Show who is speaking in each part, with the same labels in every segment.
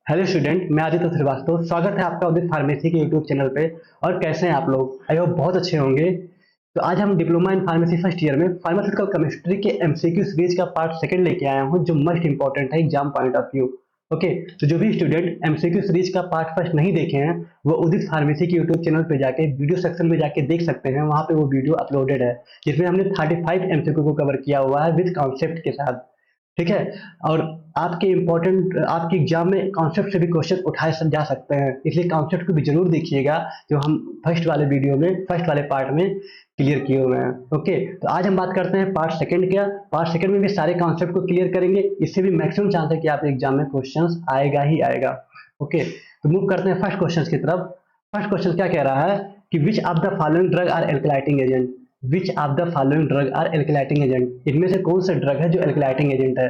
Speaker 1: Hello student, मैं आदित्य श्रीवास्तव। स्वागत है आपका उदित फार्मेसी के यूट्यूब चैनल पे। और कैसे हैं आप लोग? आई होप बहुत अच्छे होंगे। तो आज हम diploma in pharmacy first year में फार्मास्यूटिकल केमिस्ट्री के एमसीक्यू सीरीज का पार्ट सेकंड लेके आया हूँ, जो मस्ट इंपॉर्टेंट है exam point of view. Okay, तो जो भी स्टूडेंट एमसीक्यू सीरीज का पार्ट फर्स्ट नहीं देखे हैं, वो उदित फार्मेसी के यूट्यूब चैनल पे जाके वीडियो सेक्शन में जाके देख सकते हैं। वहां पे वो वीडियो अपलोडेड है, जिसमें हमने 35 एमसीक्यू को कवर किया हुआ है विद कॉन्सेप्ट के साथ। ठीक है। और आपके इम्पोर्टेंट आपके एग्जाम में कॉन्सेप्ट से भी क्वेश्चन उठाए जा सकते हैं, इसलिए कॉन्सेप्ट को भी जरूर देखिएगा, जो हम फर्स्ट वाले वीडियो में फर्स्ट वाले पार्ट में क्लियर किए हुए हैं। ओके, तो आज हम बात करते हैं पार्ट सेकंड क्या। पार्ट सेकंड में भी सारे कॉन्सेप्ट को क्लियर करेंगे, इससे भी मैक्सिमम चांस है कि आपके एग्जाम में क्वेश्चन आएगा ही आएगा। ओके, तो मूव करते हैं फर्स्ट क्वेश्चन की तरफ। फर्स्ट क्वेश्चन क्या कह रहा है कि which of the following drug are alkylating agent. Which of the following drug are alkylating agent, इनमें से कौन सा ड्रग है जो एल्कलाइटिंग एजेंट है।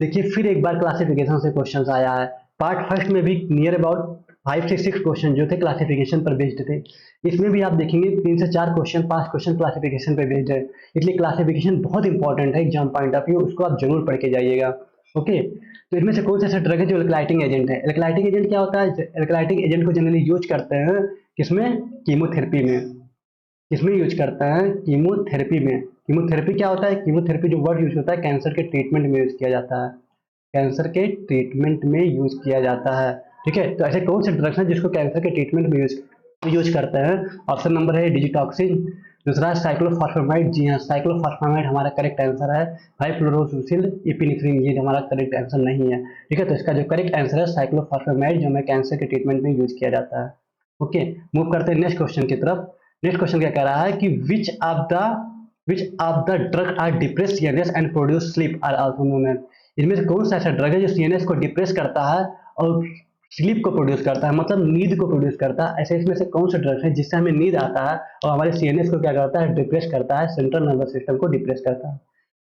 Speaker 1: देखिए, फिर एक बार क्लासिफिकेशन से क्वेश्चन आया है। पार्ट फर्स्ट में भी नियर अबाउट 5 से 6 क्वेश्चन जो थे क्लासिफिकेशन पर बेस्ड थे। इसमें भी आप देखेंगे 3 से 4 क्वेश्चन, 5 क्वेश्चन क्लासिफिकेशन पर बेस्ड है। इसलिए क्लासिफिकेशन बहुत इंपॉर्टेंट है एग्जाम पॉइंट ऑफ व्यू, उसको आप जरूर पढ़ के जाइएगा। ओके, तो इसमें से कौन सा ऐसा ड्रग है जो एल्कलाइटिंग एजेंट है। एल्कलाइटिंग एजेंट क्या होता है? एल्कलाइटिंग एजेंट को जनरली यूज करते हैं किसमें? कीमोथेरेपी में। किसमें यूज करता है? कीमोथेरेपी में। कीमोथेरेपी क्या होता है? कीमोथेरेपी जो वर्ड यूज होता है कैंसर के ट्रीटमेंट में यूज किया जाता है। कैंसर के ट्रीटमेंट में यूज किया जाता है। ठीक है, तो ऐसे कौन से ड्रग्स हैं जिसको कैंसर के ट्रीटमेंट में यूज करते हैं? ऑप्शन नंबर है डिजिटॉक्सिन, दूसरा है साइक्लोफॉस्फेमाइड। जी हाँ, साइक्लोफॉस्फेमाइड हमारा करेक्ट आंसर है। 5-फ्लोरोसिल इपिनेफ्रिन ये हमारा करेक्ट आंसर नहीं है। ठीक है, तो इसका जो करेक्ट आंसर है साइक्लोफॉस्फेमाइड, जो हमें कैंसर के ट्रीटमेंट में यूज किया जाता है। ओके, मूव करते हैं नेक्स्ट क्वेश्चन की तरफ। नेक्स्ट क्वेश्चन क्या कह रहा है कि which of the drug are depress CNS and produce sleep are also known as. इनमें से कौन सा ऐसा ड्रग है जो सीएनएस को डिप्रेस करता है और स्लीप को प्रोड्यूस करता है, मतलब नींद को प्रोड्यूस करता है। ऐसे इसमें से कौन सा ड्रग है जिससे हमें नींद आता है और हमारे सीएनएस को क्या करता है? डिप्रेस करता है, सेंट्रल नर्वस सिस्टम को डिप्रेस करता है।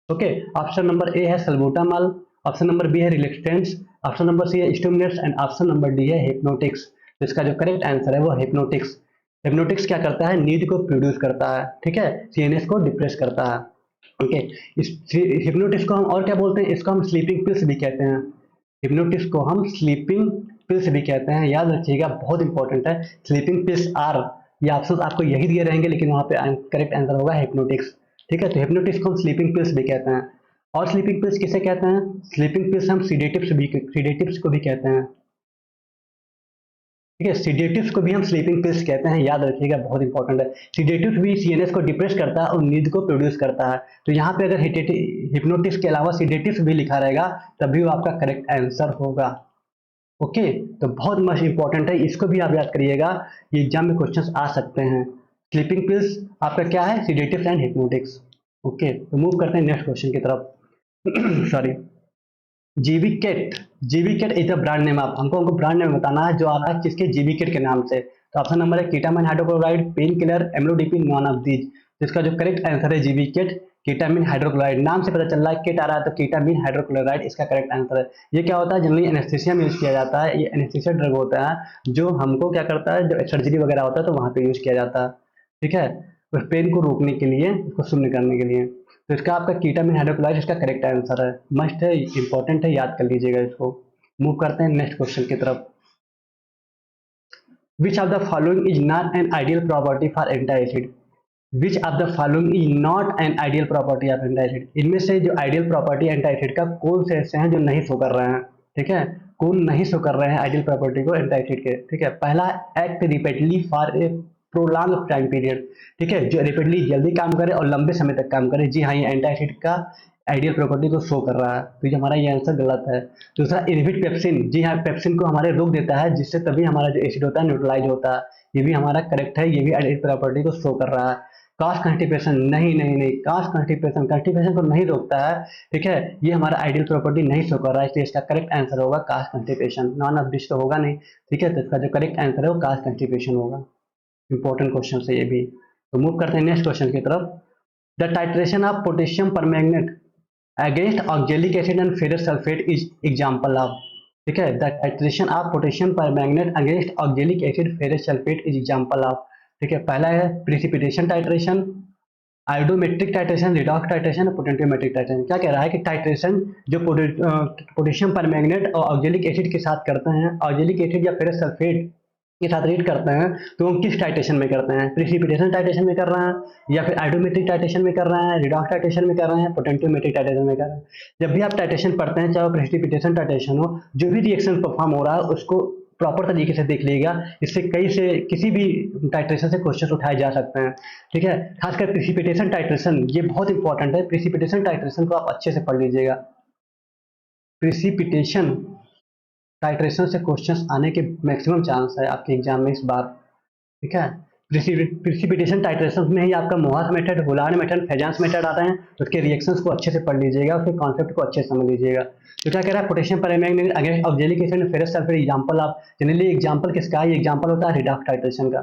Speaker 1: ओके, ऑप्शन नंबर ए है सल्बूटामॉल, ऑप्शन नंबर बी है रिलैक्सेंट्स, ऑप्शन नंबर सी है stimulants and option number D है हिप्नोटिक्स। तो इसका जो करेक्ट आंसर है वो हिप्नोटिक्स। हिप्नोटिक्स क्या करता है? नींद को प्रोड्यूस करता है। ठीक है, सीएनएस को डिप्रेस करता है। ओके, इस हिप्नोटिक्स को हम और क्या बोलते हैं? इसको हम स्लीपिंग पिल्स भी कहते हैं। हिप्नोटिक्स को हम स्लीपिंग पिल्स भी कहते हैं, याद रखिएगा, बहुत इंपॉर्टेंट है। स्लीपिंग पिल्स आर, ये ऑप्शन आपको यही दिए रहेंगे, लेकिन वहां पे करेक्ट आंसर होगा हिप्नोटिक्स। ठीक है, तो हिप्नोटिक्स को हम स्लीपिंग पिल्स भी कहते हैं। और स्लीपिंग पिल्स किसे कहते हैं? स्लीपिंग पिल्स हम सीडेटिव्स को भी कहते हैं। ठीक है, सीडेटिव्स को भी हम स्लीपिंग पिल्स कहते हैं, याद रखिएगा, बहुत इंपॉर्टेंट है। सीडेटिव्स भी सीएनएस को डिप्रेस करता है और नींद को प्रोड्यूस करता है। तो यहाँ पे अगर हिप्नोटिक्स के अलावा सीडेटिव्स भी लिखा रहेगा, तभी वो आपका करेक्ट आंसर होगा। ओके, तो बहुत मस्ट इंपॉर्टेंट है, इसको भी आप याद करिएगा, ये एग्जाम में क्वेश्चंस आ सकते हैं। स्लीपिंग पिल्स आपका क्या है? Sedatives and hypnotics. ओके, तो मूव करते हैं नेक्स्ट क्वेश्चन की तरफ। सॉरी, जीविकेट। जीविकेट इज द ब्रांड नेम। आप हमको ब्रांड नेम बताना है जो आ रहा है किसके? जीविकेट के नाम से। तो ऑप्शन नंबर है ketamine hydrochloride, pain killer, amlodipine, none of these. तो इसका जो करेक्ट आंसर है जीविकेट, कीटामिन हाइड्रोक्लोराइड। नाम से पता चल रहा है किट आ रहा है, तो कीटामिन हाइड्रोक्लोराइड इसका करेक्ट आंसर है। ये क्या होता है? जनरली एनेस्थीसिया में यूज किया जाता है। ये एनेस्थीसिया ड्रग होता है जो हमको क्या करता है, जब सर्जरी वगैरह होता है तो वहां पे यूज किया जाता है। ठीक है, उस पेन को रोकने के लिए, उसको शून्य करने के लिए। तो इसका आपका कीटामिन हाइड्रोक्लोराइड इसका करेक्ट आंसर है। मस्ट है, इंपॉर्टेंट है, याद कर लीजिएगा इसको। मूव करते हैं नेक्स्ट क्वेश्चन की तरफ। विच of the following is not an ideal property for anti acid. Which of the following is not an ideal property of anti acid. इनमें से जो आइडियल प्रॉपर्टी एंटी एसिड का कौन से ऐसे हैं जो नहीं शो कर रहे हैं? ठीक है, कौन नहीं शो कर रहे हैं आइडियल प्रॉपर्टी को एंटी एसिड के? ठीक है, पहला, act repeatedly for a prolong time period. ठीक है, जो रिपीटली जल्दी काम करे और लंबे समय तक काम करे। जी हाँ, ये एंटी एसिड का आइडियल प्रॉपर्टी को शो कर रहा है, तो ये हमारा ये आंसर गलत है। दूसरा, इनहिबिट पेप्सिन। जी हाँ, पेप्सिन को हमारे रोक देता है, जिससे तभी हमारा जो एसिड होता है न्यूट्रलाइज होता है। ये भी हमारा करेक्ट है, ये भी आइडियल प्रॉपर्टी को शो कर रहा है। कास्ट कॉन्स्टिपेशन, नहीं नहीं नहीं, कास्ट कॉन्स्टिपेशन को नहीं रोकता है। ठीक है, ये हमारा आइडियल प्रॉपर्टी नहीं शो कर रहा है, इसलिए इसका करेक्ट आंसर होगा cast constipation. None of this तो होगा नहीं। ठीक है, तो इसका जो करेक्ट आंसर है वो कास्ट कॉन्स्टिपेशन होगा। इंपॉर्टेंट क्वेश्चन है ये भी। तो मूव करते हैं नेक्स्ट क्वेश्चन की तरफ। The titration of potassium permanganate against oxalic acid and ferrous sulphate is example of. ठीक है, the titration of potassium permanganate against oxalic acid ferrous sulphate is example of. ठीक है, पहला है precipitation titration, iodometric titration, redox titration और potentiometric titration. क्या कह रहा है कि टाइट्रेशन जो पोटेशियम परमैंगनेट और ऑक्जेलिक एसिड के साथ करते हैं, ऑक्जेलिक एसिड या फेरस सल्फेट के साथ रीड करते हैं, तो हम किस टाइट्रेशन में करते हैं? प्रिसिपिटेशन टाइट्रेशन में कर रहे हैं, या फिर आयोडोमेट्रिक टाइट्रेशन में कर रहे हैं, रिडॉक्स टाइट्रेशन में कर रहे हैं, पोटेंशियोमेट्रिक टाइट्रेशन में कर रहे हैं। जब भी आप टाइट्रेशन पढ़ते हैं, चाहे वो प्रिसिपिटेशन टाइट्रेशन हो, जो भी रिएक्शन परफॉर्म हो रहा है उसको प्रॉपर तरीके से देख लीजिएगा। इससे कई से किसी भी टाइट्रेशन से क्वेश्चन उठाए जा सकते हैं, ठीक है। खासकर प्रिसिपिटेशन टाइट्रेशन ये बहुत इंपॉर्टेंट है। प्रिसिपिटेशन टाइट्रेशन को आप अच्छे से पढ़ लीजिएगा। प्रिसिपिटेशन टाइट्रेशन से क्वेश्चंस आने के मैक्सिमम चांस है आपके एग्जाम में इस बार, ठीक है। प्रिसिपिटेशन टाइट्रेशन में ही आपका मोहास मेथड, हुलार्ड मेथड, फेजांस मेथड आता है, तो उसके रिएक्शंस को अच्छे से पढ़ लीजिएगा, उसके कॉन्सेप्ट को अच्छे से समझ लीजिएगा। तो क्या कह रहा है, potassium permanganate against oxalic acid and ferrous sulphate example. आप जनरली एग्जांपल किसका है? ये एग्जांपल होता है रिडॉक्स टाइट्रेशन का,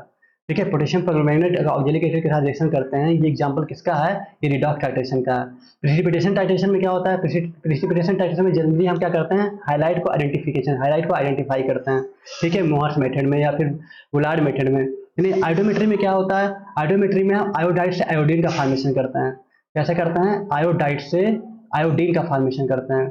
Speaker 1: ठीक है। पोटेशियम परमैंगनेट अगर ऑक्जेलिक एसिड के साथ रिएक्शन करते हैं, ये एग्जांपल किसका है? ये रिडॉक्स टाइट्रेशन का है। प्रिसिपिटेशन टाइट्रेशन में क्या होता है? प्रिसिपिटेशन टाइट्रेशन में जनरली हम क्या करते हैं? हाइलाइट को आइडेंटिफाई करते हैं, ठीक है, मोहर्स मेथड में या फिर वुलार्ड मेथड में। यानी आयोडोमेट्री में क्या होता है? आयोडोमेट्री में हम आयोडाइड से आयोडीन का फॉर्मेशन करते हैं। कैसे करते हैं? आयोडाइड से आयोडीन का फॉर्मेशन करते हैं,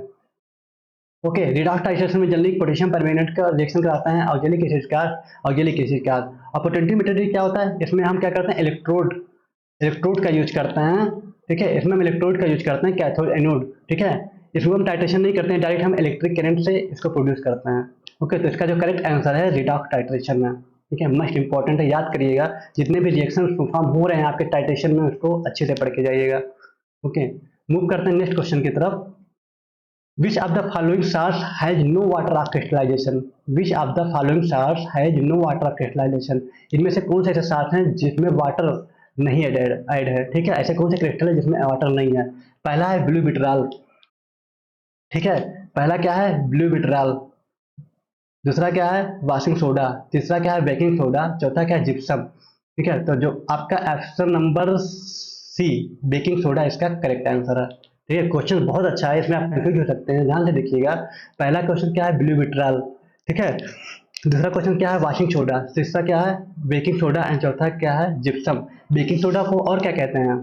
Speaker 1: ओके। रिडॉक्स टाइट्रेशन में जनरली पोटेशियम परमैंगनेट का रिएक्शन कराते हैं ऑक्जेलिक एसिड का। और पोटेंशियोमेट्री क्या होता है? इसमें हम क्या करते हैं? इलेक्ट्रोड का यूज करते हैं, ठीक है। इसमें हम इलेक्ट्रोड का यूज करते हैं, कैथोड एनोड, ठीक है। इसको हम टाइट्रेशन नहीं करते हैं, डायरेक्ट हम इलेक्ट्रिक करंट से इसको प्रोड्यूस करते हैं, ओके। तो इसका जो करेक्ट आंसर है रिडॉक्स टाइट्रेशन में, ठीक है। मस्ट इंपॉर्टेंट है, याद करिएगा। जितने भी रिएक्शन परफॉर्म हो रहे हैं आपके टाइट्रेशन में, उसको अच्छे से पढ़ के जाइएगा, ओके। मूव करते हैं नेक्स्ट क्वेश्चन की तरफ। Which of the following stars has no water of crystallization? Which of the following stars has no water of crystallization? इनमें से कौन से ऐसे स्टार्स हैं जिसमें वाटर नहीं ऐड है, ठीक है। ऐसे कौन से क्रिस्टल है जिसमें वाटर नहीं है? पहला है ब्लू विट्राल, ठीक है। पहला क्या है? Blue vitriol. दूसरा क्या है? Washing soda. तीसरा क्या है? Baking soda. चौथा क्या है? जिप्सम, ठीक है। तो जो आपका option number C baking soda इसका करेक्ट आंसर है, ठीक है। क्वेश्चन बहुत अच्छा है, इसमें आप कंफ्यूज हो सकते हैं, ध्यान से देखिएगा। पहला क्वेश्चन क्या है? ब्लू विट्राल, ठीक है। दूसरा क्वेश्चन क्या है? Washing soda. तीसरा क्या है? Baking soda. एंड चौथा क्या है? जिप्सम। बेकिंग सोडा को और क्या कहते हैं?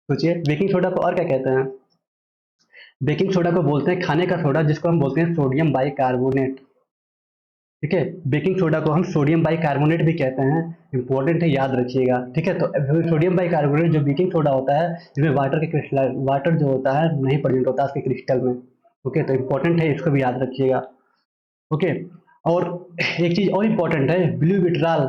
Speaker 1: सोचिए, बेकिंग सोडा को और क्या कहते हैं? बेकिंग सोडा को बोलते हैं खाने का सोडा, जिसको हम बोलते हैं सोडियम बाइकार्बोनेट, ठीक है। बेकिंग सोडा को हम सोडियम बाइकार्बोनेट भी कहते हैं, इंपॉर्टेंट है, याद रखिएगा, ठीक है। तो सोडियम बाइकार्बोनेट जो बेकिंग सोडा होता है, जिसमें वाटर जो होता है नहीं प्रेजेंट होता उसके क्रिस्टल में, ओके। तो इंपॉर्टेंट है, इसको भी याद रखिएगा, ओके। और एक चीज और इंपॉर्टेंट है, ब्लू विट्राल,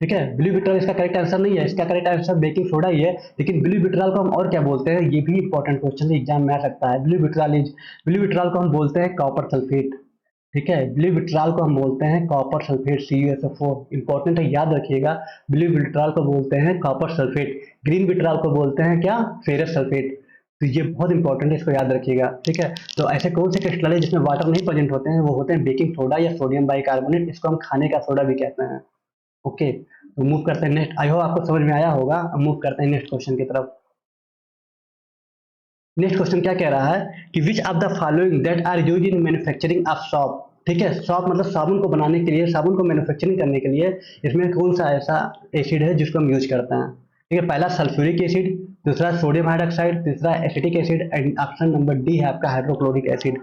Speaker 1: ठीक है। ब्लू विट्राल इसका करेक्ट आंसर नहीं है, इसका करेक्ट आंसर बेकिंग सोडा ही है, लेकिन ब्लू विट्राल को हम और क्या बोलते हैं? ये भी इंपॉर्टेंट क्वेश्चन एग्जाम में आ सकता है। ब्लू विट्राल को हम बोलते हैं कॉपर सल्फेट, ठीक है। ब्लू विट्राल को हम बोलते हैं कॉपर सल्फेट, CuSO4, इंपॉर्टेंट है, याद रखिएगा। ब्लू विट्राल को बोलते हैं कॉपर सल्फेट। ग्रीन विट्राल को बोलते हैं क्या? Ferrous sulphate. तो ये बहुत इंपॉर्टेंट है, इसको याद रखिएगा, ठीक है। तो ऐसे कौन से क्रिस्टल है जिसमें वाटर नहीं प्रेजेंट होते हैं? वो होते हैं बेकिंग सोडा या सोडियम बाइकार्बोनेट, इसको हम खाने का सोडा भी कहते हैं, ओके। तो मूव करते हैं नेक्स्ट। आई होप आपको समझ में आया होगा। अब मूव करते हैं नेक्स्ट क्वेश्चन की तरफ। नेक्स्ट क्वेश्चन क्या कह रहा है कि which of the following that are use in manufacturing of soap, ठीक है। सॉप मतलब साबुन को बनाने के लिए, साबुन को मैन्युफैक्चरिंग करने के लिए इसमें कौन सा ऐसा एसिड है जिसको हम यूज करते हैं, ठीक है। पहला सल्फ्यूरिक एसिड, दूसरा सोडियम हाइड्रोक्साइड, तीसरा acetic acid, and option number D है आपका हाइड्रोक्लोरिक एसिड,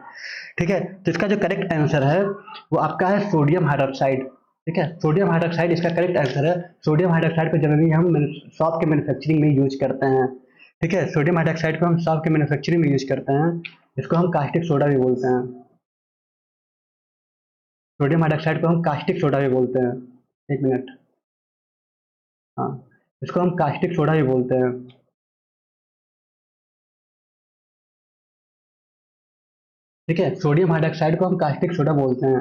Speaker 1: ठीक है। तो इसका जो करेक्ट आंसर है वो आपका है सोडियम हाइड्रोक्साइड, ठीक है। सोडियम हाइड्रोक्साइड इसका करेक्ट आंसर है। सोडियम हाइड्रोक्साइड को जनरली हम सॉप के मैन्युफैक्चरिंग में यूज करते हैं, ठीक है। सोडियम हाइड्रोक्साइड को हम सॉप के मैन्युफैक्चरिंग में यूज करते हैं, इसको हम कास्टिक सोडा भी बोलते हैं। सोडियम हाइड्रोक्साइड को हम कास्टिक सोडा भी बोलते हैं, एक मिनट, हाँ, इसको हम कास्टिक सोडा भी बोलते हैं, ठीक है। सोडियम हाइड्रोक्साइड को हम कास्टिक सोडा बोलते हैं।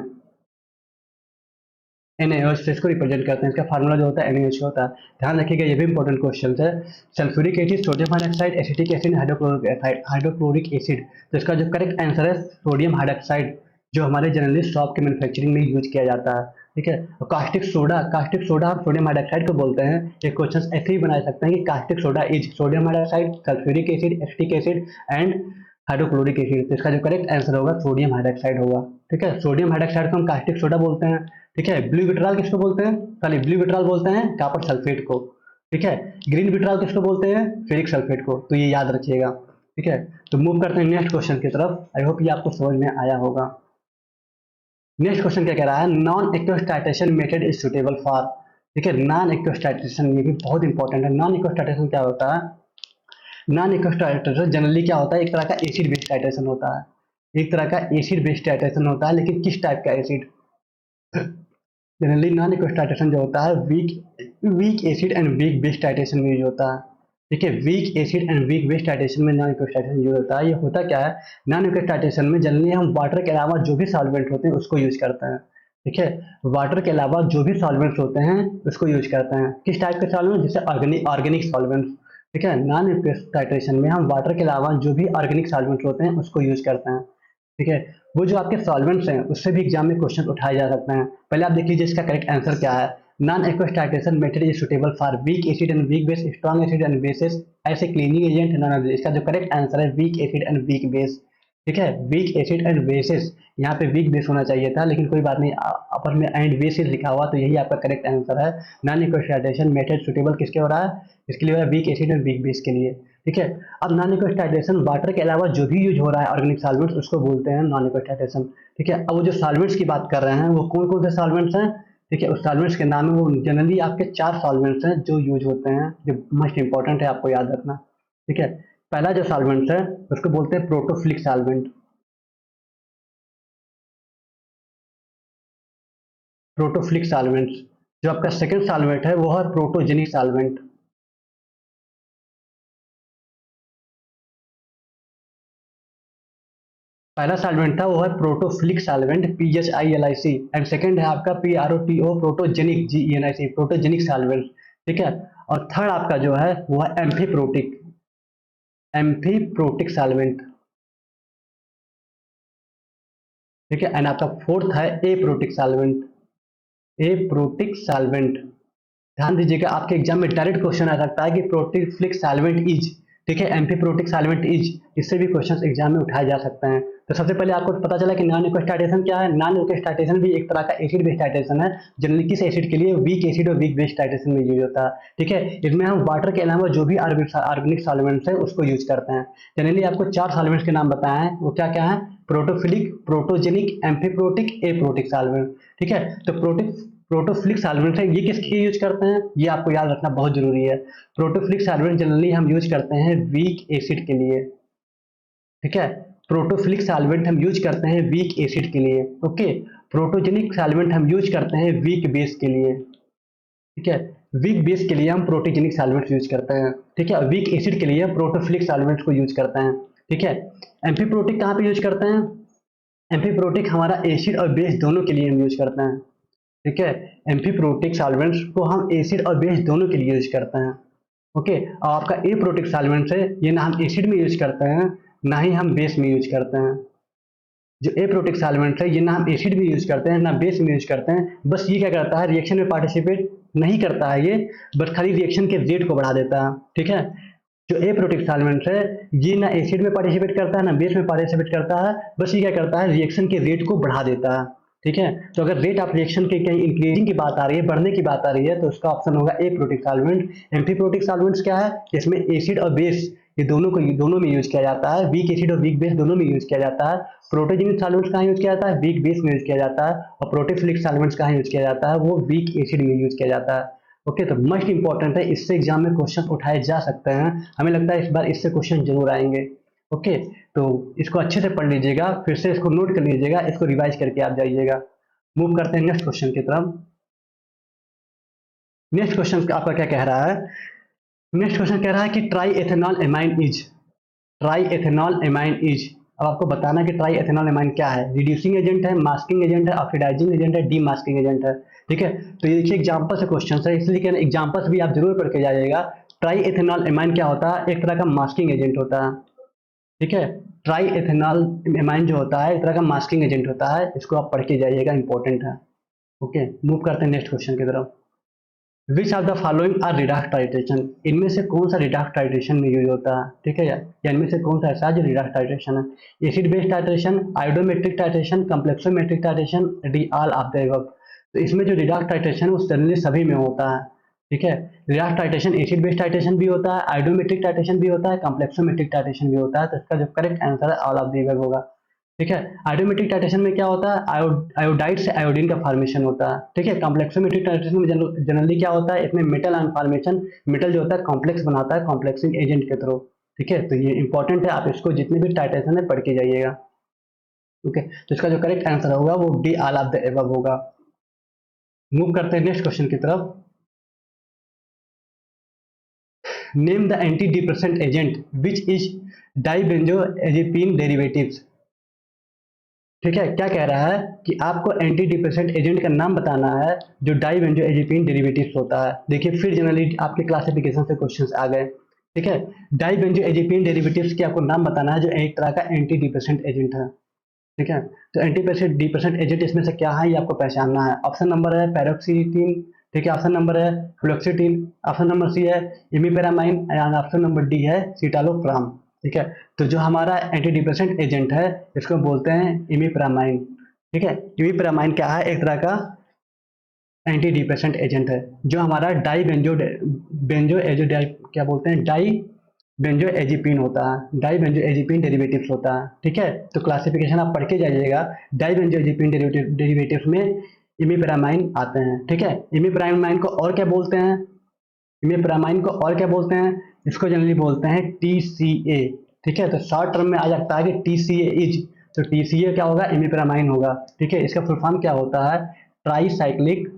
Speaker 1: NaOH से इसको रिप्रेजेंट करते हैं, इसका फार्मूला जो होता है NaOH होता है। ध्यान रखिएगा, ये भी इंपॉर्टेंट क्वेश्चन है। Sulphuric acid, sodium hydroxide, acetic acid, hydrochloric acid. तो इसका जो करेक्ट आंसर है सोडियम हाइड्रोक्साइड, जो हमारे जनरली सॉप के मैन्युफैक्चरिंग में यूज किया जाता है, ठीक है। और कास्टिक सोडा हम सोडियम हाइड्रोक्साइड को बोलते हैं। ये क्वेश्चन ऐसे ही बना सकते हैं कि caustic soda is sodium hydroxide, sulphuric acid, acetic acid and hydrochloric acid. तो इसका जो करेक्ट आंसर होगा सोडियम हाइड्रोक्साइड होगा, ठीक है। सोडियम हाइड्रोक्साइड को हम कास्टिक सोडा बोलते हैं, ठीक है। ब्लू विट्राल किसको बोलते हैं? सॉरी, ब्लू विट्राल बोलते हैं कॉपर सल्फेट को, ठीक है। ग्रीन विट्राल किसको बोलते हैं? फेरिक सल्फेट को, तो ये याद रखिएगा। ठीक है, तो मूव करते हैं नेक्स्ट क्वेश्चन की तरफ। आई होप ये आपको समझ में आया होगा। नेक्स्ट क्वेश्चन क्या कह रहा है? Non aqueous titration method is suitable for. ठीक है, नॉन एक्वेस्टाइटेशन ये भी बहुत इंपॉर्टेंट है। नॉन एक्वेस्टाइटेशन क्या होता है? नॉन एक्वेस्टाइटेशन जनरली क्या होता है? एक तरह का एसिड बेस्ड टाइट्रेशन होता है, एक तरह का एसिड बेस्ड टाइट्रेशन होता है, लेकिन किस टाइप का एसिड? जनरली नॉन एक्वेस्टाइटेशन जो होता है weak acid and weak base titration में यूज होता है। ठीक है, weak acid and weak base titration में नॉन एक्वेस्टाइटेशन यूज होता है। ये होता क्या है? नॉन एक्वेस्टाइटेशन में जनरली हम वाटर के अलावा जो भी सॉल्वेंट होते हैं उसको यूज करते हैं। ठीक है, वाटर के अलावा जो भी सॉल्वेंट्स होते हैं उसको यूज करते हैं। किस टाइप के सॉल्वेंट? जैसे ऑर्गेनिक सॉल्वेंट्स। ठीक है, नॉन एक्वेस्टाइटेशन में हम वाटर के अलावा जो भी ऑर्गेनिक सॉल्वेंट्स होते हैं उसको यूज करते हैं। ठीक है, वो जो आपके सॉल्वेंट्स हैं उससे भी एग्जाम में क्वेश्चन उठाए जा सकते हैं। पहले आप देख लीजिए इसका करेक्ट आंसर क्या है। Non aqueous titration method is suitable for weak acid and weak base, strong acid and bases ऐसे क्लीनिंग एजेंट नॉन ऑफ। इसका जो करेक्ट आंसर है weak acid and weak base. ठीक है, वीक एसिड एंड बेसिस, यहाँ पे वीक बेस होना चाहिए था, लेकिन कोई बात नहीं, अपर में एंड बेसिस लिखा हुआ, तो यही आपका करेक्ट आंसर है। नॉन एक्वेस्टाइटेशन मेथड सुटेबल किसके हो रहा है? इसके लिए हो रहा है weak acid and weak base के लिए। ठीक है, अब नॉन एक्वेस्टाइटेशन वाटर के अलावा जो भी यूज हो रहा है ऑर्गेनिक सॉल्वेंट्स उसको बोलते हैं नॉन एक्वेस्टाइटेशन। ठीक है, अब वो जो सॉल्वेंट्स की बात कर रहे हैं वो कौन कौन से सॉल्वेंट्स हैं? ठीक है, उस सॉल्वेंट्स के नाम है, वो जनरली आपके 4 सॉल्वेंट्स हैं जो यूज होते हैं, जो मोस्ट इंपॉर्टेंट है, आपको याद रखना। ठीक है, पहला जो सॉल्वेंट्स है उसको बोलते हैं प्रोटोफ्लिक सॉल्वेंट। प्रोटोफ्लिक सॉल्वेंट्स। जो आपका सेकंड सॉल्वेंट है वो है प्रोटोजेनिक सॉल्वेंट। पहला सॉल्वेंट था वो है प्रोटोफ्लिक सॉल्वेंट, PHILIC, एंड सेकंड है आपका PROTO, protogenic, GENIC, protogenic solvent. ठीक है, और थर्ड आपका जो है वो है एम्फीप्रोटिक, एम्फीप्रोटिक सॉल्वेंट। ठीक है, एंड आपका फोर्थ है एप्रोटिक सॉल्वेंट, एप्रोटिक सॉल्वेंट। ध्यान दीजिएगा, आपके एग्जाम में डायरेक्ट क्वेश्चन आ सकता है कि प्रोटिफ्लिक सॉल्वेंट इज, ठीक है, एम्फीप्रोटिक सॉल्वेंट इज, इससे भी क्वेश्चन एग्जाम में उठाए जा सकते हैं। तो सबसे पहले आपको पता चला कि नॉन एक्वेस्टाइटेशन क्या है। नॉन एक्वेस्टाइटेशन भी एक तरह का एसिड बेस्ड टाइट्रेशन है। जनरली किस एसिड के लिए? वीक एसिड और वीक बेस्ड टाइट्रेशन में यूज होता है। ठीक है, इसमें हम वाटर के अलावा जो भी ऑर्गेनिक सॉल्वेंट्स है उसको यूज करते हैं। जनरली आपको 4 सॉल्वेंट्स के नाम बताए हैं, वो क्या क्या है? Protophilic, protogenic, amphiprotic, aprotic solvent. ठीक है, तो प्रोटोफ्लिक सॉल्वेंट है, ये किसके लिए यूज करते हैं? ये आपको याद रखना बहुत जरूरी है। प्रोटोफ्लिक सॉल्वेंट जनरली हम यूज करते हैं वीक एसिड के लिए। ठीक है, प्रोटोफ्लिक सॉल्वेंट हम यूज करते हैं वीक एसिड के लिए। ओके, प्रोटोजेनिक सॉल्वेंट हम यूज करते हैं वीक बेस के लिए। ठीक है, वीक बेस के लिए हम प्रोटोजेनिक सॉल्वेंट्स यूज करते हैं। ठीक है, वीक एसिड के लिए हम प्रोटोफ्लिक सॉल्वेंट्स को यूज करते हैं। ठीक है, एम्फीप्रोटिक कहाँ पे यूज करते हैं? एम्फीप्रोटिक हमारा एसिड और बेस दोनों के लिए हम यूज करते हैं। ठीक है, एम्फीप्रोटिक सॉल्वेंट्स को हम एसिड और बेस दोनों के लिए यूज करते हैं। ओके, और आपका एप्रोटिक सॉल्वेंट्स है, ये ना हम एसिड में यूज करते हैं ना ही हम बेस में यूज करते हैं। जो एप्रोटिक सॉल्वेंट्स है ये ना हम एसिड में यूज करते हैं ना बेस में यूज करते हैं। बस ये क्या करता है? रिएक्शन में पार्टिसिपेट नहीं करता है ये, बस खाली रिएक्शन के रेट को बढ़ा देता है। ठीक है, जो एप्रोटिक सॉल्वेंट्स है ये ना एसिड में पार्टिसिपेट करता है ना बेस में पार्टिसिपेट करता है, बस ये क्या करता है? रिएक्शन के रेट को बढ़ा देता है। ठीक है, तो अगर रेट ऑफ रिएक्शन के कहीं इंक्रीजिंग की बात आ रही है, बढ़ने की बात आ रही है, तो उसका ऑप्शन होगा एप्रोटिक सॉल्वेंट। एम्फीप्रोटिक सॉल्वेंट्स क्या है? इसमें एसिड और बेस ये दोनों में यूज किया जाता है, वीक एसिड और वीक बेस दोनों में यूज किया जाता है। प्रोटोजेनिक सॉल्वेंट्स कहाँ यूज किया जाता है? वीक बेस में यूज किया जाता है। और प्रोटोफिलिक सॉल्वेंट्स कहाँ यूज किया जाता है? वो वीक एसिड में यूज किया जाता है। ओके, तो मोस्ट इंपॉर्टेंट है, इससे एग्जाम में क्वेश्चन उठाए जा सकते हैं। हमें लगता है इस बार इससे क्वेश्चन जरूर आएंगे। ओके, तो इसको अच्छे से पढ़ लीजिएगा, फिर से इसको नोट कर लीजिएगा, इसको रिवाइज करके आप जाइएगा। मूव करते हैं नेक्स्ट क्वेश्चन की तरफ। नेक्स्ट क्वेश्चन आपका क्या कह रहा है? नेक्स्ट क्वेश्चन कह रहा है कि try ethanol amine is, try ethanol amine is. अब आपको बताना कि ट्राई एथेनॉल एमाइन क्या है। रिड्यूसिंग एजेंट है, मास्किंग एजेंट है, ऑक्सीडाइजिंग एजेंट है, डीमास्किंग एजेंट है। ठीक है, तो ये देखिए एग्जाम्पल से क्वेश्चन है, इसलिए एग्जाम्पल्स भी आप जरूर पढ़ के जाइएगा। ट्राई एथेनॉल एमाइन क्या होता है? एक तरह का मास्किंग एजेंट होता है। ठीक है, ट्राई एथेनॉल एमाइन जो होता है एक तरह का मास्किंग एजेंट होता है, इसको आप पढ़ के जाइएगा, इंपॉर्टेंट है। ओके, मूव करते हैं नेक्स्ट क्वेश्चन की तरफ। Which are the following are redox titration, इनमें से कौन सा रिडक्स टाइट्रेशन में यूज होता है? ठीक है, या इनमें से कौन सा ऐसा है जो रिडक्स टाइट्रेशन है? Acid based titration, iodometric titration, complexometric titration, D all of the above. तो इसमें जो रिडक्स टाइट्रेशन है वो जनरली सभी में होता है। ठीक है। Redux titration acid base titration भी होता है, आयोडोमेट्रिक टाइटेशन भी होता है, कॉम्प्लेक्सोमेट्रिक टाइटेशन भी होता है। तो इसका जो करेक्ट आंसर है ऑल ऑफ द अबव होगा। ठीक है। आयोडोमेट्रिक टाइटेशन में क्या होता है, आयोडाइड से आयोडीन का फॉर्मेशन होता है। ठीक है। कॉम्प्लेक्सोमेट्रिक टाइटेशन में जनरली क्या होता है, इसमें मेटल आयन फॉर्मेशन, मेटल जो होता है कॉम्प्लेक्स बनाता है कॉम्प्लेक्सिंग एजेंट के थ्रू। ठीक है। तो ये इंपॉर्टेंट है, आप इसको जितने भी टाइटेशन है पढ़ के जाइएगा। ओके। तो इसका जो करेक्ट आंसर होगा वो D all of the above होगा। मूव करते हैं नेक्स्ट क्वेश्चन की तरफ। Name the antidepressant agent which is dibenzazepine derivatives. ठीक है। क्या कह रहा है कि आपको एंटी डिप्रेसेंट एजेंट का नाम बताना है जो डाइबेंजोएजेपिन डेरिवेटिव्स होता है। देखिए फिर जनरली आपके क्लासिफिकेशन से क्वेश्चंस आ गए। ठीक है। डाइबेंजोएजेपिन डेरिवेटिव्स के आपको नाम बताना है जो एक तरह का एंटी डिप्रेसेंट एजेंट है। ठीक है। तो एंटी डिप्रेसेंट एजेंट इसमें से क्या है ये आपको पहचानना है। ऑप्शन नंबर है पैरोक्सिटीन, ठीक है, ऑप्शन नंबर है फ्लोक्सिटीन, ऑप्शन नंबर सी है इमिपेरामाइन एंड ऑप्शन नंबर डी है सिटालोप्राम। ठीक है। तो जो हमारा एंटी डिप्रेसेंट एजेंट है इसको बोलते हैं इमिपेरामाइन। ठीक है। इमिपेरामाइन क्या है, एक तरह का एंटी डिप्रेसेंट एजेंट है जो हमारा डाई बेंजो बेंजो एजो क्या बोलते हैं डाई बेंजोएजिपिन होता है, डाई बेंजोएजिपिन डेरिवेटिव्स होता है। ठीक है। तो क्लासिफिकेशन आप पढ़ के जाइएगा। डाई बेंजोएजिपिन डेरिवेटिव्स में इमिपेरामाइन आते हैं। ठीक है। इमिपेरामाइन को और क्या बोलते हैं, इमिपेरामाइन को और क्या बोलते हैं, इसको जनरली बोलते हैं TCA। ठीक है। तो शॉर्ट टर्म में आ जाता है कि TCA इज, तो TCA क्या होगा, इमिपेरामाइन होगा। ठीक है। इसका फुल फॉर्म क्या होता है, ट्राईसाइक्लिक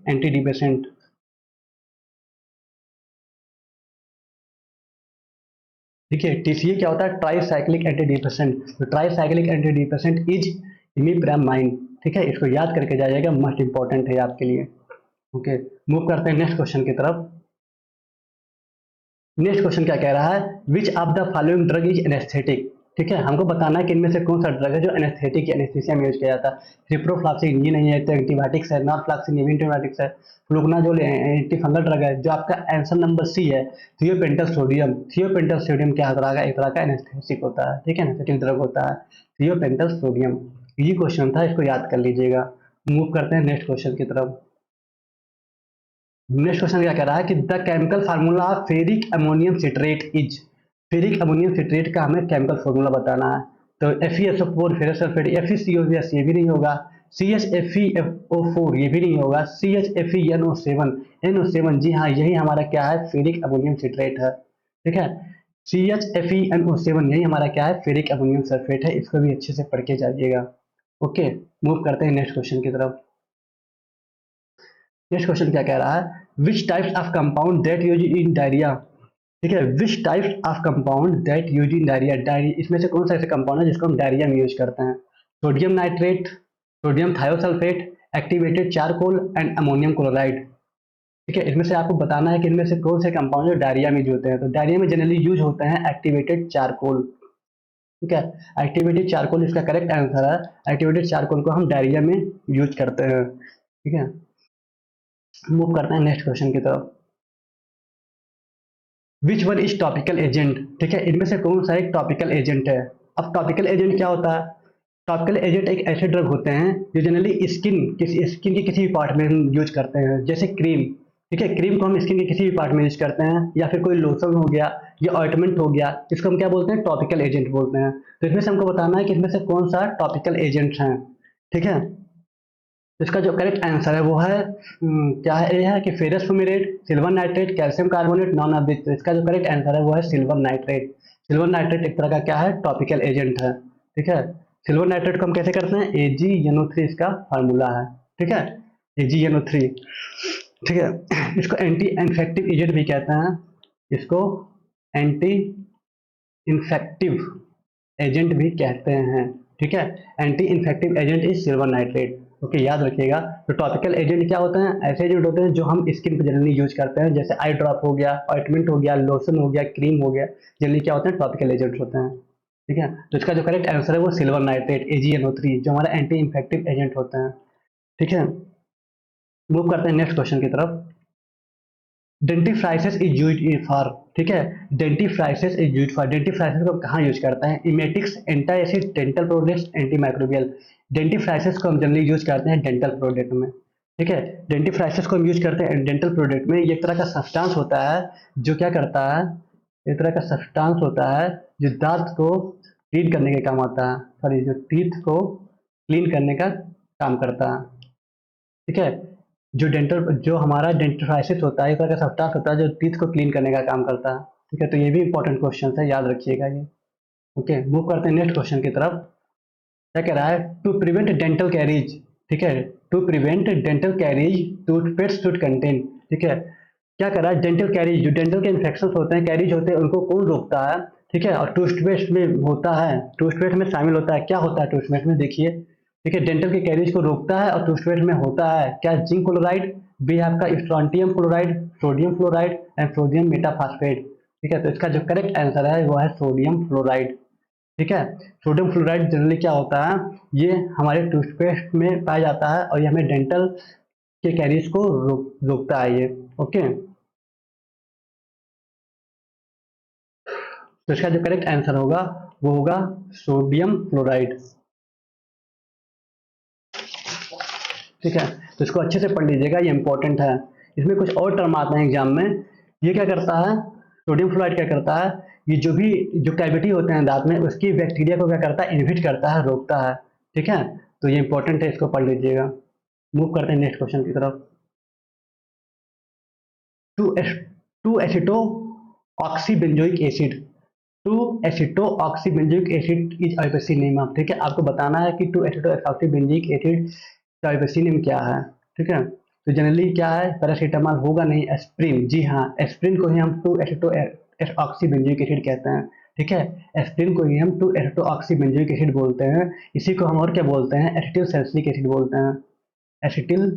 Speaker 1: एंटी डिप्रेसेंट। ठीक है। TCA क्या होता है, ट्राईसाइक्लिक एंटी डिप्रेसेंट। तो ट्राईसाइक्लिक एंटी डिप्रेसेंट इज इमिपेरामाइन। ठीक है। इसको याद करके जाइएगा, मस्ट इंपॉर्टेंट है आपके लिए। ओके। मूव करते हैं नेक्स्ट क्वेश्चन की तरफ। नेक्स्ट क्वेश्चन क्या कह रहा है, which of the following drug is anaesthetic. ठीक है। हमको बताना है कि इनमें से कौन सा ड्रग है जो एनेस्थेटिक एनेस्थीसिया में यूज किया जाता है। सिप्रोफ्लॉक्सिन ये नहीं है तो एंटीबायोटिक्स है, नॉरफ्लॉक्सिन ये भी एंटीबायोटिक्स है, फ्लूकनाजोल एंटी फंगल ड्रग है। जो आपका आंसर नंबर सी है थियोपेंटल सोडियम। थियोपेंटल सोडियम क्या होता है, एक तरह का एनेस्थेटिक होता है। ठीक है, एनेस्थेटिक ड्रग होता है थियोपेंटल सोडियम। ये क्वेश्चन था, इसको याद कर लीजिएगा। मूव करते हैं नेक्स्ट क्वेश्चन की तरफ। नेक्स्ट क्वेश्चन क्या कह रहा है कि the chemical formula of ferric ammonium citrate is. Ferric ammonium citrate का हमें केमिकल फार्मूला बताना है। तो FeSO4 फेरस सल्फेट, FeCO ये भी नहीं होगा, CHFeFO4 ये भी नहीं होगा, CHFeNO7 NO7 जी हाँ यही हमारा क्या है, फेरिक अमोनियम सिट्रेट है। ठीक है। CHFeNO7 यही हमारा क्या है, फेरिक अमोनियम सल्फेट है। इसको भी अच्छे से पढ़ के जाइएगा। ओके। मूव करते हैं नेक्स्ट क्वेश्चन की तरफ। नेक्स्ट क्वेश्चन क्या कह रहा है, which types of compound that use in diarrhoea. ठीक है। Which types of compound that use in diarrhoea, इसमें से कौन सा ऐसे कंपाउंड है जिसको हम डायरिया में यूज करते हैं। Sodium nitrate, sodium thiosulphate, activated charcoal and ammonium chloride. ठीक है। इसमें से आपको बताना है कि इनमें से कौन से कंपाउंड जो डायरिया में यूज होते हैं। तो डायरिया में जनरली यूज होते हैं एक्टिवेटेड चारकोल। ठीक है। एक्टिवेटेड चारकोल इसका करेक्ट आंसर है। एक्टिवेटेड चारकोल को हम डायरिया में यूज करते हैं। ठीक है। मूव करते हैं नेक्स्ट क्वेश्चन की तरफ। Which one is topical agent. ठीक है। इनमें से कौन सा एक टॉपिकल एजेंट है। अब टॉपिकल एजेंट क्या होता है, टॉपिकल एजेंट एक ऐसे ड्रग होते हैं जो जनरली स्किन के किसी भी पार्ट में हम यूज करते हैं, जैसे क्रीम। ठीक है। क्रीम को हम स्किन के किसी भी पार्ट में यूज करते हैं, या फिर कोई लोशन हो गया या ऑइंटमेंट हो गया, इसको हम क्या बोलते हैं, टॉपिकल एजेंट बोलते हैं। तो इसमें से हमको बताना है कि इसमें से कौन सा टॉपिकल एजेंट है। ठीक है। इसका जो करेक्ट आंसर है वो है क्या है, ये है कि ferrous fumarate, silver nitrate, calcium carbonate, non of this. तो इसका जो करेक्ट आंसर है वो है सिल्वर नाइट्रेट। सिल्वर नाइट्रेट एक तरह का क्या है, टॉपिकल एजेंट है। ठीक है। सिल्वर नाइट्रेट को हम कैसे करते हैं, AgNO3 इसका फार्मूला है। ठीक है। AgNO3। ठीक है। इसको एंटी इन्फेक्टिव एजेंट भी कहते हैं, इसको एंटी इन्फेक्टिव एजेंट भी कहते हैं। ठीक है। Anti infective agent is silver nitrate. Okay, याद रखिएगा। तो टॉपिकल एजेंट क्या होते हैं, ऐसे एजेंट होते हैं जो हम स्किन पर जनरली यूज करते हैं, जैसे आई ड्रॉप हो गया, ऑइंटमेंट हो गया, लोशन हो गया, क्रीम हो गया, जनरली क्या होते हैं, टॉपिकल एजेंट होते हैं। ठीक है। तो इसका जो करेक्ट आंसर है वो सिल्वर नाइट्रेट AgNO3 जो हमारा एंटी इन्फेक्टिव एजेंट होते हैं। ठीक है। मूव करते हैं नेक्स्ट क्वेश्चन की तरफ। Dentifrices is used for. ठीक है। Dentifrices is used for, dentifrices को कहाँ यूज करते हैं, emetics, anti acid, dental products, antimicrobial. Dentifrices को हम जनरली यूज करते हैं डेंटल प्रोडक्ट में। ठीक है। डेंटिफ्राइसिस को हम यूज करते हैं डेंटल प्रोडक्ट में। ये एक तरह का सब्सटेंस होता है जो क्या करता है, एक तरह का सब्सटेंस होता है जो दांत को क्लीन करने के काम आता है, सॉरी जो टीथ को क्लीन करने का काम करता है। ठीक है। जो हमारा डेंटिफ्राइसिस होता है एक तरह का सब्सटेंस होता है जो टीथ को क्लीन करने का काम करता है। ठीक है, तो ये भी इंपॉर्टेंट क्वेश्चन है, याद रखिएगा ये। ओके, मूव करते हैं नेक्स्ट क्वेश्चन की तरफ। क्या कह रहा है, टू प्रिवेंट डेंटल कैरीज। ठीक है, to prevent dental caries toothpaste should contain. ठीक है, क्या कर रहा है, डेंटल कैरीज, जो डेंटल के इन्फेक्शन होते हैं, कैरीज होते हैं, उनको कौन रोकता है। ठीक है, और टूथपेस्ट में होता है, टूथपेस्ट में शामिल होता है, क्या होता है टूथपेस्ट में, देखिए। ठीक है, डेंटल के कैरीज को रोकता है और टूथपेस्ट में होता है क्या, जिंक क्लोराइड, बी आपका strontium chloride, sodium fluoride and sodium metaphosphate. ठीक है, तो इसका जो करेक्ट आंसर है वो है सोडियम फ्लोराइड। ठीक है, सोडियम फ्लोराइड जनरली क्या होता है, ये हमारे टूथपेस्ट में पाया जाता है और ये हमें डेंटल के कैरीज को रोकता है ये। ओके, तो इसका जो करेक्ट आंसर होगा वो होगा सोडियम फ्लोराइड। ठीक है, तो इसको अच्छे से पढ़ लीजिएगा, ये इंपॉर्टेंट है। इसमें कुछ और टर्म आते हैं एग्जाम में। ये क्या करता है, सोडियम फ्लोराइड क्या करता है, ये जो कैविटी होते हैं दांत में उसकी बैक्टीरिया को क्या करता है, इनहिबिट करता है, रोकता है। ठीक है, तो ये इंपॉर्टेंट है, इसको पढ़ लीजिएगा। मूव करते हैं नेक्स्ट क्वेश्चन की तरफ। Two two aceto oxybenzoic acid, two aceto oxybenzoic acid is IUPAC name of. ठीक है, आपको बताना है कि टू एसिटो ऑक्सीबेंजोइक एसिड का आइपेसी नेम क्या है। ठीक है, तो जनरली क्या है, पैरासीटामोल होगा नहीं, एस्प्रिन। जी हाँ, एस्प्रिन को ही हम टू एसिटो ऑक्सीबेंजोइक एसिड कहते हैं। ठीक है, एस्प्रिन को ही हम टू एसिटो ऑक्सीबेंजोइक एसिड बोलते हैं। इसी को हम और क्या बोलते हैं, एसिटिल सैलिसिलिक एसिड बोलते हैं, एसिटिल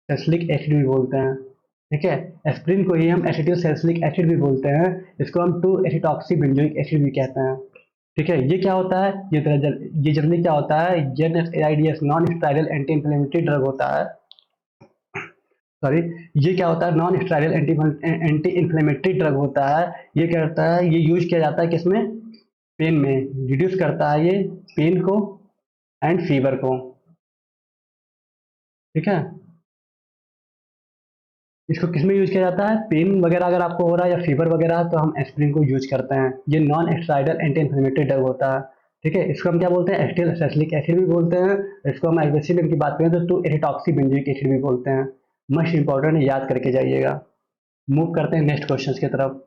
Speaker 1: सैलिसिलिक एसिड भी बोलते हैं। ठीक है, एस्प्रिन को ही हम एसिटिल सैलिसिलिक एसिड भी बोलते हैं। इसको हम टू एसिटॉक्सी बेंजोइक एसिड भी कहते हैं। ठीक है, ये क्या होता है, ये जनरली क्या होता है, NSAIDs non steroidal anti inflammatory drug होता है। सॉरी, ये क्या होता है, non steroidal anti inflammatory drug होता है। ये क्या करता है, ये यूज किया जाता है किसमें, पेन में, रिड्यूस करता है ये पेन को एंड फीवर को। ठीक है, इसको किसमें यूज किया जाता है, पेन वगैरह अगर आपको हो रहा है या फीवर वगैरह तो हम एस्प्रिन को यूज करते हैं। ये non steroidal anti inflammatory drug होता है। ठीक है, इसको हम क्या बोलते हैं, एसिटिल सैलिसिलिक एसिड भी बोलते हैं। इसको हम आइवेसिलिन की बात करें तो टू एसिटॉक्सी बेंजोइक एसिड भी बोलते हैं। मस्ट इंपॉर्टेंट, याद करके जाइएगा। मूव करते हैं नेक्स्ट क्वेश्चन की तरफ।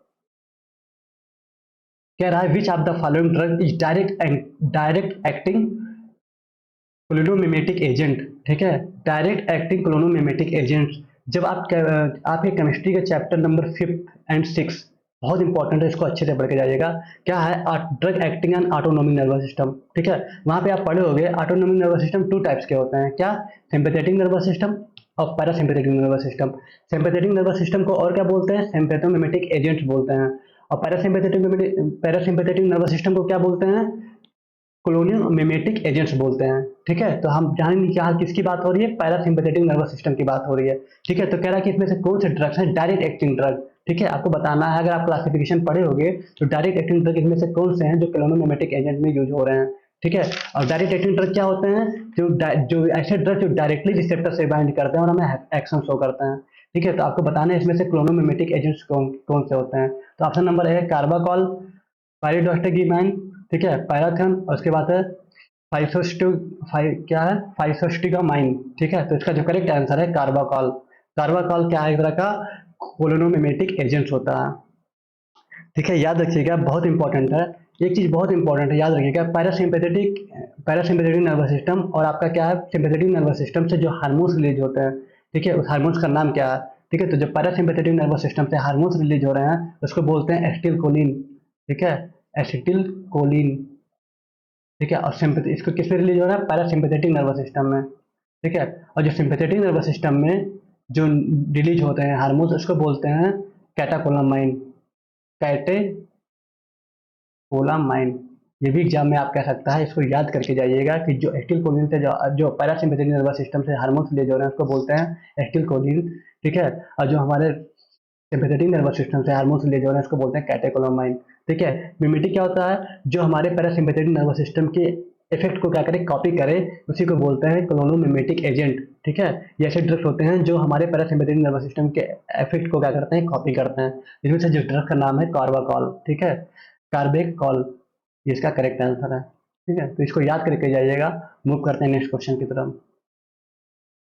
Speaker 1: कह रहा है which of the following drug is direct acting cholinomimetic agent. ठीक है, डायरेक्ट एक्टिंग क्लोनोमिमेटिक एजेंट। जब आपके केमिस्ट्री के चैप्टर नंबर 5 एंड 6 बहुत इंपॉर्टेंट है, इसको अच्छे से पढ़ के जाइएगा। क्या है, drug acting and autonomic nervous system. ठीक है, वहां पे आप पढ़े होंगे autonomic nervous system two types के होते हैं, क्या, सिंपैथेटिक नर्वस सिस्टम और parasympathetic nervous system. Sympathetic nervous system को और क्या बोलते हैं, सिम्पैथोमिमेटिक एजेंट्स बोलते हैं। और पैरासिम्पैथेटिक नर्वस सिस्टम को क्या बोलते हैं, कॉलोनियल मिमेटिक एजेंट्स बोलते हैं। ठीक है, तो हम जान नहीं क्या किसकी बात हो रही है, पैरासिम्पैथेटिक नर्वस सिस्टम की बात हो रही है। ठीक है, तो कह रहा है कि इसमें से कौन से ड्रग्स हैं डायरेक्ट एक्टिंग ड्रग। ठीक है, आपको बताना है, अगर आप क्लासिफिकेशन पढ़े होंगे तो डायरेक्ट एक्टिंग ड्रग इनमें से कौन से हैं जो क्लोनोमिमेटिक एजेंट में यूज हो रहे हैं। ठीक है, और डायरेक्ट एक्टिंग ड्रग क्या होते हैं, जो ऐसे ड्रग जो डायरेक्टली रिसेप्टर से बाइंड करते हैं और हमें एक्शन शो करते हैं। ठीक है, तो आपको बताना है इसमें से क्लोनोमिमेटिक एजेंट्स कौन कौन से होते हैं। तो ऑप्शन नंबर है कार्बाकॉल, पायरिडोस्टेगिमाइन, ठीक है, पैराथन, और उसके बाद है क्या है, फाइसोस्टिगामाइन। ठीक है, तो इसका जो करेक्ट आंसर है कार्बाकॉल। कार्बाकॉल क्या है, एक तरह का कोलोनोमिमेटिक एजेंट होता है। ठीक है, याद रखिएगा, बहुत इंपॉर्टेंट है। एक चीज बहुत इंपॉर्टेंट है, याद रखिएगा, पैरासिम्पेथेटिक नर्वस सिस्टम और आपका क्या है, सिंपेथेटिक नर्वस सिस्टम से जो हार्मोन्स रिलीज होते हैं। ठीक है, उस हार्मोन्स का नाम क्या है। ठीक है, तो जो पैरासिम्पेथेटिक नर्वस सिस्टम से हार्मोन्स रिलीज हो रहे हैं उसको बोलते हैं एसिटिल कोलिन। ठीक है, एसिटिल कोलिन। ठीक है, और सिंपैथी इसको किसमें रिलीज हो रहा है, पैरासिम्पेथेटिक नर्वस सिस्टम में। ठीक है, और जो सिंपैथेटिक नर्वस सिस्टम में जो रिलीज होते हैं हार्मोन्स उसको बोलते हैं कैटाकोलामाइन, कैटेकोलामाइन। ये भी एग्जाम में आप कह सकता है, इसको याद करके जाइएगा कि जो एसिटिल कोलिन से जो पैरासिम्पेथेटिक नर्वस सिस्टम से हार्मोन्स रिलीज हो रहे हैं उसको बोलते हैं एसिटिल कोलिन। ठीक है, और जो हमारे सिंपैथेटिक नर्वस सिस्टम से हार्मोन्स रिलीज हो रहे हैं उसको बोलते हैं कैटेकोलामाइन। ठीक है, मिमेटिक क्या होता है, जो हमारे पैरासिम्पेथेटिक नर्वस सिस्टम के इफेक्ट को क्या करे, कॉपी करे, उसी को बोलते हैं क्लोनोमिमेटिक एजेंट। ठीक है, ये ऐसे ड्रग्स होते हैं जो हमारे पैरासिम्पैथेटिक नर्वस सिस्टम के इफेक्ट को क्या करते हैं, कॉपी करते हैं। इसमें से जिस ड्रग का नाम है कार्बाकॉल। ठीक है, कार्बेकॉल, ये इसका करेक्ट आंसर है। ठीक है, तो इसको याद करके जाइएगा। मूव करते हैं नेक्स्ट क्वेश्चन की तरफ।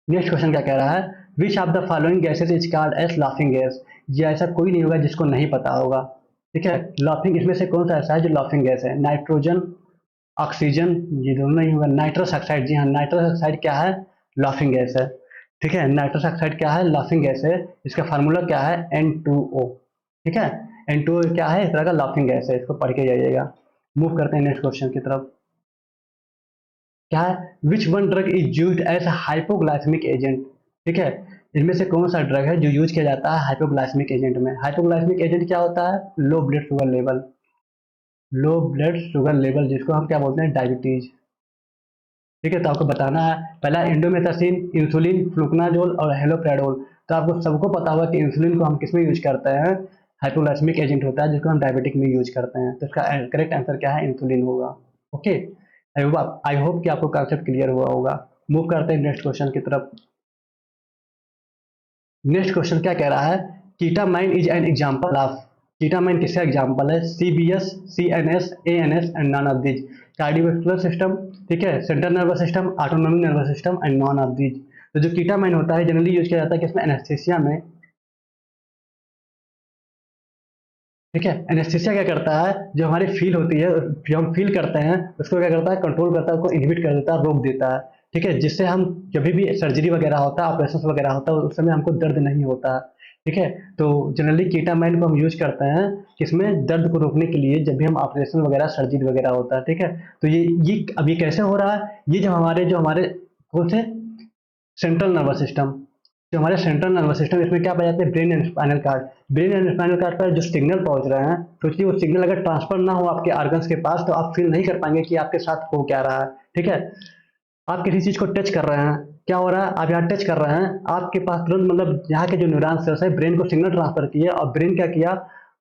Speaker 1: नेक्स्ट क्वेश्चन क्या कह रहा है, which of the following gases is called as laughing gas. ये ऐसा कोई नहीं होगा जिसको नहीं पता होगा। ठीक है, लाफिंग, इसमें से कौन सा ऐसा है जो लाफिंग गैस है, नाइट्रोजन, ऑक्सीजन, ये दोनों नहीं होगा। नाइट्रस ऑक्साइड, जी हाँ, नाइट्रस ऑक्साइड क्या है, लाफिंग गैस है। ठीक है, नाइट्रस ऑक्साइड क्या है, लाफिंग गैस है। इसका फार्मूला क्या है, N2O। ठीक है, N2O क्या है, इस तरह का लाफिंग गैस है, इसको पढ़ के जाइएगा। मूव करते हैं नेक्स्ट क्वेश्चन की तरफ। क्या है, which one drug is used as hypoglycemic agent. ठीक है, इनमें से कौन सा ड्रग है जो यूज किया जाता है हाइपोग्लाइसेमिक एजेंट में। हाइपोग्लाइसेमिक एजेंट क्या होता है, low blood sugar level, low blood sugar level, जिसको हम क्या बोलते हैं, डायबिटीज। ठीक है, तो आपको बताना है पहला इंडोमेथासिन, इंसुलिन, फ्लुकनाजोल और हेलोप्रेडोल। तो आपको सबको पता होगा कि इंसुलिन को हम किस में यूज करते हैं, हाइपोग्लाइसेमिक एजेंट होता है जिसको हम डायबिटिक में यूज करते हैं। तो इसका करेक्ट आंसर क्या है, इंसुलिन होगा। ओके, आई होप कि आपको कॉन्सेप्ट क्लियर हुआ होगा। मूव करते हैं नेक्स्ट क्वेश्चन की तरफ। नेक्स्ट क्वेश्चन क्या कह रहा है, कीटामाइन इज एन एग्जांपल ऑफ। कीटामाइन किसका एग्जांपल है, CBS, CNS, ANS and non of these. Cardiovascular system, ठीक है, central nervous system, autonomic nervous system and non of these. तो जो कीटामाइन होता है जनरली यूज किया जाता है किसमें, एनेस्थीसिया में। ठीक है, एनेस्थीसिया क्या करता है, जो हमारी फील होती है, जो हम फील करते हैं उसको क्या करता है, कंट्रोल करता है, उसको इनहिबिट कर देता है, रोक देता है। ठीक है, जिससे हम जब भी सर्जरी वगैरह होता है, ऑपरेशन वगैरह होता है, उस समय हमको दर्द नहीं होता है। ठीक है, तो जनरली कीटामाइन को हम यूज करते हैं किसमें, दर्द को रोकने के लिए, जब भी हम ऑपरेशन वगैरह सर्जरी वगैरह होता है। ठीक है, तो ये अभी कैसे हो रहा है, ये जो हमारे कौन से, सेंट्रल नर्वस सिस्टम, जो हमारे सेंट्रल नर्वस सिस्टम, इसमें क्या पाए जाते हैं, brain and spinal cord. Brain and spinal cord पर जो सिग्नल पहुंच रहे हैं, सोचिए वो सिग्नल अगर ट्रांसफर ना हो आपके ऑर्गन्स के पास, तो आप फील नहीं कर पाएंगे कि आपके साथ हो क्या रहा है। ठीक है, आप किसी चीज को टच कर रहे हैं, क्या हो रहा है, आप यहाँ टच कर रहे हैं, आपके पास तुरंत मतलब यहाँ के जो न्यूरॉन सेल्स है ब्रेन को सिग्नल ट्रांसफर किए, और ब्रेन क्या किया,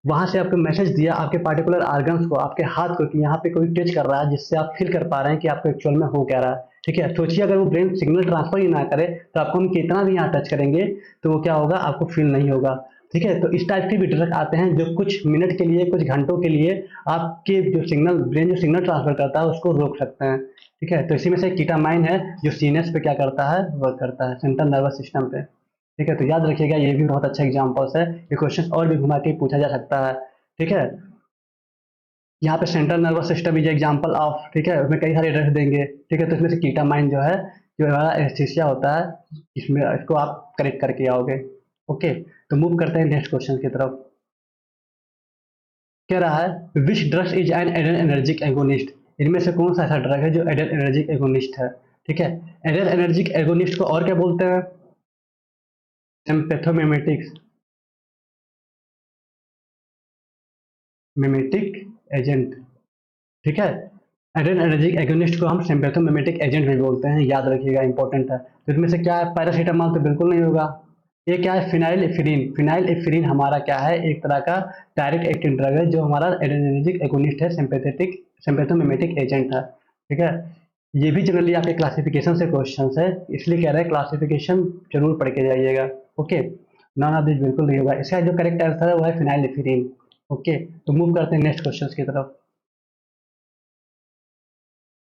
Speaker 1: वहां से आपको मैसेज दिया आपके पार्टिकुलर ऑर्गन्स को, आपके हाथ को, कि यहाँ पे कोई टच कर रहा है, जिससे आप फील कर पा रहे हैं कि आपको एक्चुअल में हो क्या रहा है। ठीक है, सोचिए अगर वो ब्रेन सिग्नल ट्रांसफर ही ना करे, तो आपको हम कितना भी यहाँ टच करेंगे तो वो क्या होगा, आपको फील नहीं होगा। ठीक है, तो इस टाइप के भी ड्रग आते हैं जो कुछ मिनट के लिए, कुछ घंटों के लिए आपके जो सिग्नल, ब्रेन जो सिग्नल ट्रांसफर करता है उसको रोक सकते हैं। ठीक है, तो इसी में से कीटामाइन है जो सीएनएस पे क्या करता है, वर्क करता है, सेंट्रल नर्वस सिस्टम पे। ठीक है, तो याद रखिएगा, ये भी बहुत अच्छा एग्जांपल्स है, ये क्वेश्चन और भी घुमा के पूछा जा सकता है। ठीक है, यहाँ पे central nervous system is example of, ठीक है, उसमें कई सारे ड्रग्स देंगे। ठीक है, तो इसमें से कीटामाइन जो है, जो हमारा एनेस्थीसिया होता है, इसमें इसको आप करेक्ट करके आओगे। ओके, तो मूव करते हैं नेक्स्ट क्वेश्चन की तरफ। कह रहा है which drug is an adrenergic agonist. इनमें से कौन सा ऐसा ड्रग है जो एडन एनर्जिक एगोनिस्ट है। ठीक है, एडन एनर्जिक एगोनिस्ट को और क्या बोलते हैं, सिम्पैथोमिमेटिक्स, मिमेटिक एजेंट। ठीक है, एडन एनर्जिक एगोनिस्ट को हम सिम्पैथोमिमेटिक एजेंट भी बोलते हैं, याद रखिएगा, इंपॉर्टेंट है। तो इसमें से क्या है, पैरासीटामॉल तो बिल्कुल नहीं होगा। ये क्या है, फिनाइल एफिरीन। फिनाइल एफिरीन हमारा क्या है, एक तरह का डायरेक्ट एक्टिंग ड्रग है जो हमारा एडरेनर्जिक एगोनिस्ट है, सिंपैथेटिक सिम्पैथोमिमेटिक एजेंट है। ठीक है, ये भी जनरली आपके क्लासिफिकेशन से क्वेश्चन है, इसलिए कह रहे हैं क्लासिफिकेशन जरूर पढ़ के जाइएगा। ओके, नॉन ऑफ दिस बिल्कुल नहीं होगा, इसका जो करेक्ट आंसर है वो है फिनाइल एफिरीन। ओके, तो मूव करते हैं नेक्स्ट क्वेश्चन की तरफ।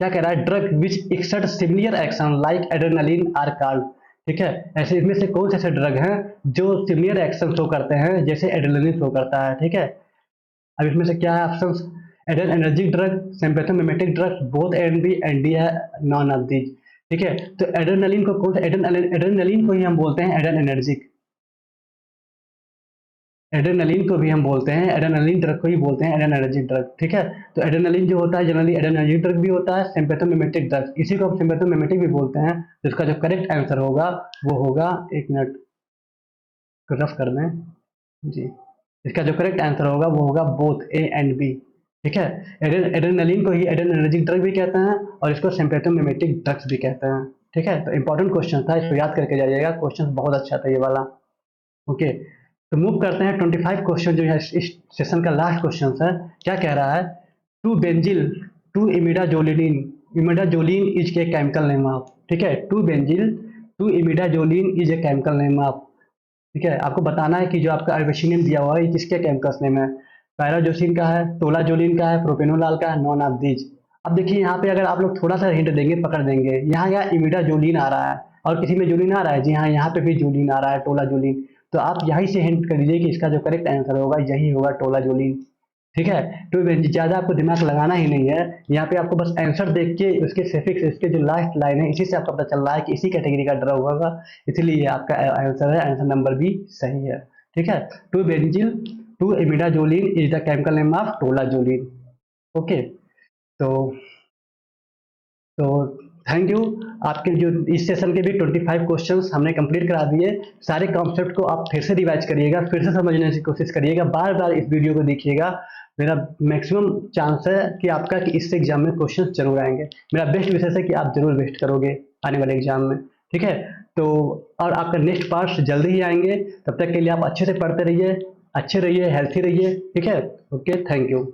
Speaker 1: क्या कह रहा है, drug which exert similar action like adrenaline are called. ठीक है, ऐसे इनमें से कौन से ऐसे ड्रग हैं जो सिमिलर एक्शन शो करते हैं जैसे एड्रेनलिन शो करता है। ठीक है, अब इसमें से क्या है options, adrenergic drug, sympathomimetic drug, both and B and D है, नॉन ऑफ दीज। ठीक है, तो एड्रेनलिन को कौन सा, एड्रेनलिन को ही हम बोलते हैं एडन एनर्जिक, एड्रेनलिन को भी हम बोलते हैं, एड्रेनलिन ड्रग को ही बोलते हैं एडन एनर्जिक ड्रग। ठीक है, तो एड्रेनलिन जो होता है जनरली एडन एनर्जिक ड्रग भी होता है, सिम्पैथोमिमेटिक ड्रग, इसी को हम सिम्पैथोमिमेटिक भी बोलते हैं। तो इसका जो करेक्ट आंसर होगा वो होगा, एक मिनट रफ कर दें जी, इसका जो करेक्ट आंसर होगा वो होगा बोथ ए एंड बी। ठीक है, एड्रेनलिन को ही एडन एनर्जिक ड्रग भी कहते हैं और इसको सिम्पैथोमिमेटिक ड्रग्स भी कहते हैं। ठीक है, तो इंपॉर्टेंट क्वेश्चन था, इसको याद करके जाइएगा, क्वेश्चन बहुत अच्छा था ये वाला। ओके, तो मूव करते हैं 25 क्वेश्चन जो है इस सेशन का लास्ट क्वेश्चन है। क्या कह रहा है, two benzyl two imidazoline imidazoline is a chemical name of, ठीक है, 2 imidazoline is a chemical name of, ठीक है। आपको बताना है कि जो आपका अर्बेशिनियम दिया हुआ है ये किसके केमिकल्स नेम है। पैराजोसिन का है, टोलाजोलिन का है, प्रोपेनोलाल का है, नॉन ऑफ दीज। अब देखिए यहाँ पे अगर आप लोग थोड़ा सा हिंट देंगे पकड़ देंगे, यहाँ यहाँ इमिडाजोलिन आ रहा है और किसी में जोलिन आ रहा है, जी हाँ यहाँ पे भी जोलिन आ रहा है, टोलाजोलिन। तो आप यहीं से हिंट कर दीजिए कि इसका जो करेक्ट आंसर होगा यही होगा, टोलाजोलिन, ठीक है। तो ज़्यादा आपको दिमाग लगाना ही नहीं है, यहाँ पे आपको बस आंसर देख के उसके सफिक्स, इसके जो लास्ट लाइन है, इसी से आपको पता चल रहा है कि इसी कैटेगरी का ड्रग होगा, इसलिए ये आपका आंसर है, आंसर नंबर भी सही है, ठीक है। 2 imidazoline is the chemical name of tolazoline. Okay, तो तो थैंक यू। आपके जो इस सेशन के भी 25 क्वेश्चंस हमने कंप्लीट करा दिए। सारे कॉन्सेप्ट को आप फिर से रिवाइज करिएगा, फिर से समझने की कोशिश करिएगा, बार बार इस वीडियो को देखिएगा। मेरा मैक्सिमम चांस है कि आपका कि इससे एग्जाम में क्वेश्चंस जरूर आएंगे। मेरा बेस्ट विशेष है कि आप जरूर बेस्ट करोगे आने वाले एग्जाम में, ठीक है। तो और आपका नेक्स्ट पार्ट जल्दी ही आएंगे, तब तक के लिए आप अच्छे से पढ़ते रहिए, अच्छे रहिए, हेल्थी रहिए, ठीक है। Okay, thank you.